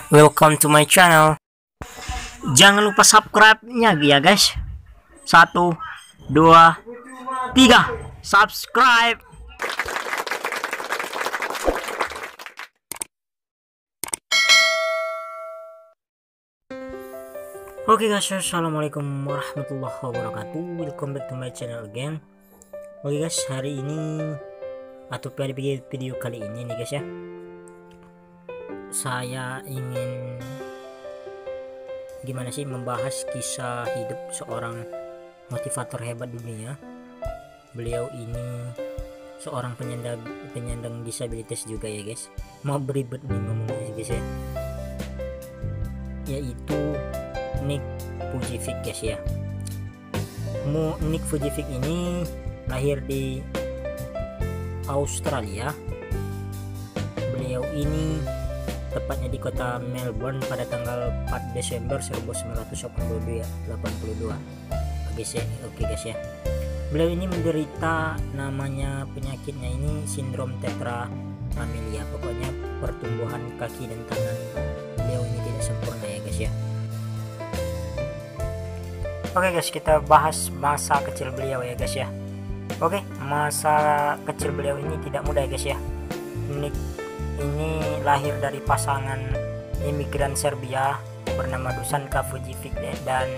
Welcome to my channel. Jangan lupa subscribe-nya ya guys. 1, 2, 3. Subscribe. Oke guys, assalamualaikum warahmatullahi wabarakatuh. Welcome back to my channel again. Oke guys, hari ini atau pada video kali ini nih guys ya, saya ingin membahas kisah hidup seorang motivator hebat dunia. Beliau ini seorang penyandang disabilitas juga ya guys. Mau beribet nih ngomongnya guys ya, yaitu Nick Vujicic guys ya. Nick Vujicic ini lahir di Australia. Beliau ini tepatnya di kota Melbourne pada tanggal 4 Desember 1982. Oke guys ya. Beliau ini menderita, namanya penyakitnya ini sindrom tetra amelia. Pokoknya pertumbuhan kaki dan tangan beliau ini tidak sempurna ya guys ya. Oke guys, kita bahas masa kecil beliau ya guys ya. Oke, masa kecil beliau ini tidak mudah ya guys ya. Nick ini lahir dari pasangan imigran Serbia bernama Dusanka Vujicic dan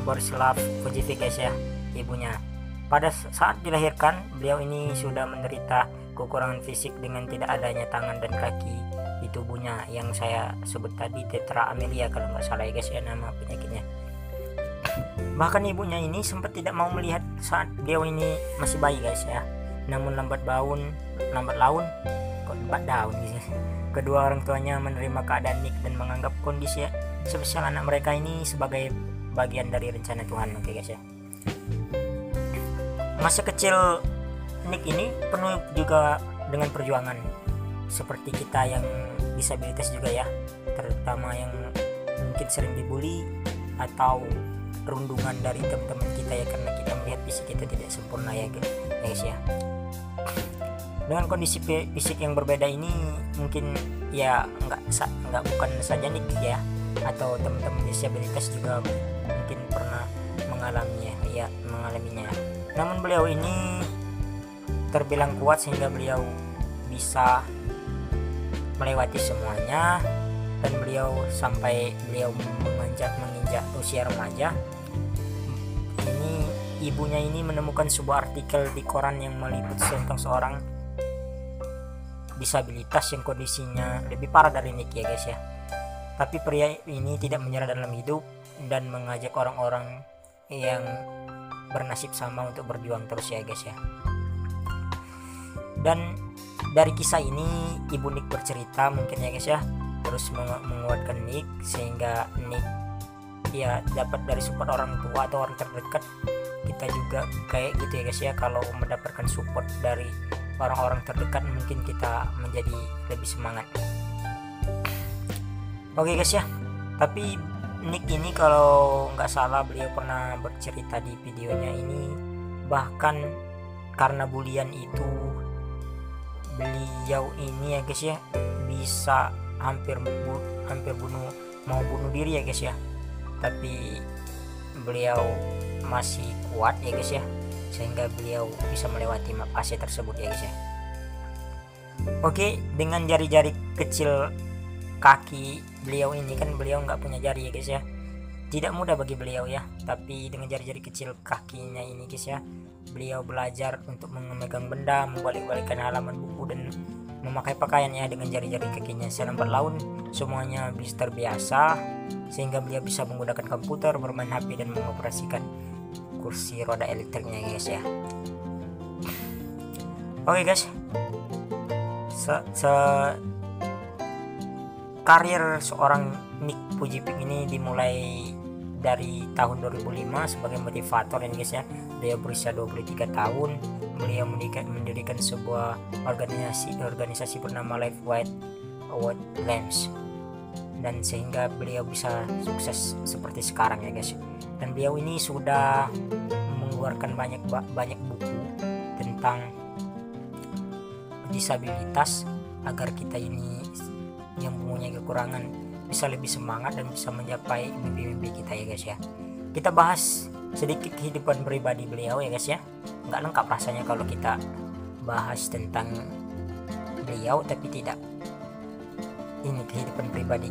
Borislav Vujicic guys ya, ibunya. Pada saat dilahirkan, beliau ini sudah menderita kekurangan fisik dengan tidak adanya tangan dan kaki di tubuhnya yang saya sebut tadi, tetra amelia kalau nggak salah ya guys ya nama penyakitnya. Bahkan ibunya ini sempat tidak mau melihat saat beliau ini masih bayi guys ya. Namun lambat laun gitu. Kedua orang tuanya menerima keadaan Nick dan menganggap kondisi spesial anak mereka ini sebagai bagian dari rencana Tuhan. Oke guys ya. Masa kecil Nick ini penuh juga dengan perjuangan seperti kita yang disabilitas juga ya, terutama yang mungkin sering dibully atau perundungan dari teman-teman kita ya, karena kita melihat fisik kita tidak sempurna ya guys ya. Dengan kondisi fisik yang berbeda ini mungkin ya bukan saja Nick ya, atau teman-teman disabilitas juga mungkin pernah mengalaminya. Namun beliau ini terbilang kuat sehingga beliau bisa melewati semuanya, dan sampai beliau menginjak usia remaja. Ini ibunya ini menemukan sebuah artikel di koran yang meliput tentang seorang disabilitas yang kondisinya lebih parah dari Nick ya guys ya. Tapi pria ini tidak menyerah dalam hidup dan mengajak orang-orang yang bernasib sama untuk berjuang terus ya guys ya. Dan dari kisah ini ibu Nick bercerita mungkin ya guys ya, terus menguatkan Nick sehingga Nick ya dapat dari support orang tua atau orang terdekat. Kita juga kayak gitu ya guys ya, kalau mendapatkan support dari orang-orang terdekat mungkin kita menjadi lebih semangat. Oke guys ya, tapi Nick ini kalau nggak salah beliau pernah bercerita di videonya ini, bahkan karena bulian itu beliau ini ya guys ya bisa hampir bunuh diri ya guys ya. Tapi beliau masih kuat ya guys ya, sehingga beliau bisa melewati fase tersebut ya guys ya. Oke, dengan jari-jari kecil kaki beliau ini, kan beliau nggak punya jari ya guys ya, tidak mudah bagi beliau ya. Tapi dengan jari-jari kecil kakinya ini guys ya, beliau belajar untuk memegang benda, membalik-balikkan halaman buku, dan memakai pakaian ya dengan jari-jari kakinya. Selambat laun semuanya bisa terbiasa sehingga beliau bisa menggunakan komputer, bermain HP, dan mengoperasikan kursi roda elektriknya guys ya. Oke guys, karir seorang Nick Vujicic ini dimulai dari tahun 2005 sebagai motivator ya guys ya. Dia berusia 23 tahun. Beliau mendirikan sebuah organisasi bernama Life Without Limbs, dan sehingga beliau bisa sukses seperti sekarang ya guys. Dan beliau ini sudah mengeluarkan banyak buku tentang disabilitas agar kita ini yang mempunyai kekurangan bisa lebih semangat dan bisa mencapai mimpi-mimpi kita ya guys ya. Kita bahas sedikit kehidupan pribadi beliau ya guys ya. Nggak lengkap rasanya kalau kita bahas tentang beliau tapi tidak ini kehidupan pribadi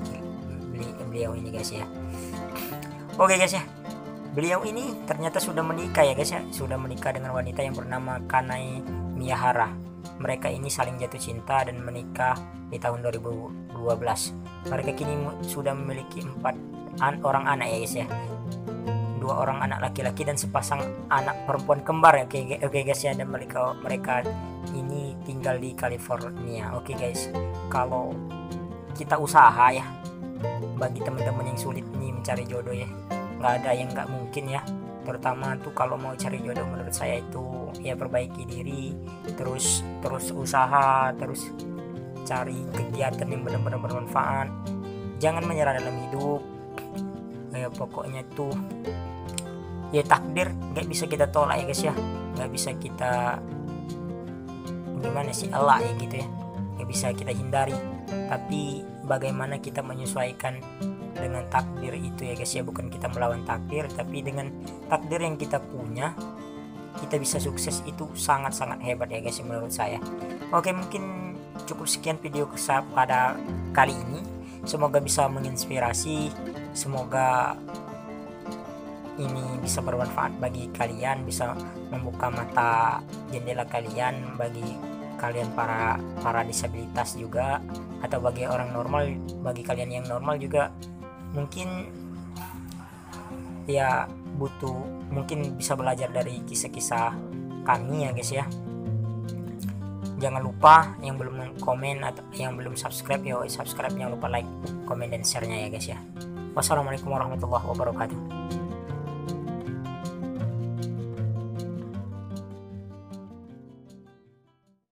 beliau ini guys ya. Oke guys ya, beliau ini ternyata sudah menikah ya guys ya, sudah menikah dengan wanita yang bernama Kanai Miyahara. Mereka ini saling jatuh cinta dan menikah di tahun 2012. Mereka kini sudah memiliki 4 orang anak ya guys ya, 2 orang anak laki-laki dan sepasang anak perempuan kembar ya. Oke guys ya, dan mereka ini tinggal di California. Oke guys, kalau kita usaha ya, bagi teman-teman yang sulit nih mencari jodoh ya, nggak ada yang nggak mungkin ya. Terutama tuh kalau mau cari jodoh, menurut saya itu ya perbaiki diri, terus usaha, terus cari kegiatan yang benar-benar bermanfaat, jangan menyerah dalam hidup ya. Pokoknya tuh ya takdir nggak bisa kita tolak ya guys ya, nggak bisa kita gimana sih, Allah ya gitu ya, nggak bisa kita hindari. Tapi bagaimana kita menyesuaikan dengan takdir itu ya guys ya, bukan kita melawan takdir, tapi dengan takdir yang kita punya kita bisa sukses. Itu sangat-sangat hebat ya guys menurut saya. Oke, mungkin cukup sekian video pada kali ini. Semoga bisa menginspirasi, semoga ini bisa bermanfaat bagi kalian, bisa membuka mata jendela kalian, bagi kalian para disabilitas juga, atau bagi orang normal, bagi kalian yang normal juga mungkin ya mungkin bisa belajar dari kisah-kisah kami ya guys ya. Jangan lupa yang belum komen atau yang belum subscribe, subscribe, jangan lupa like, komen dan share-nya ya guys ya. Wassalamualaikum warahmatullahi wabarakatuh.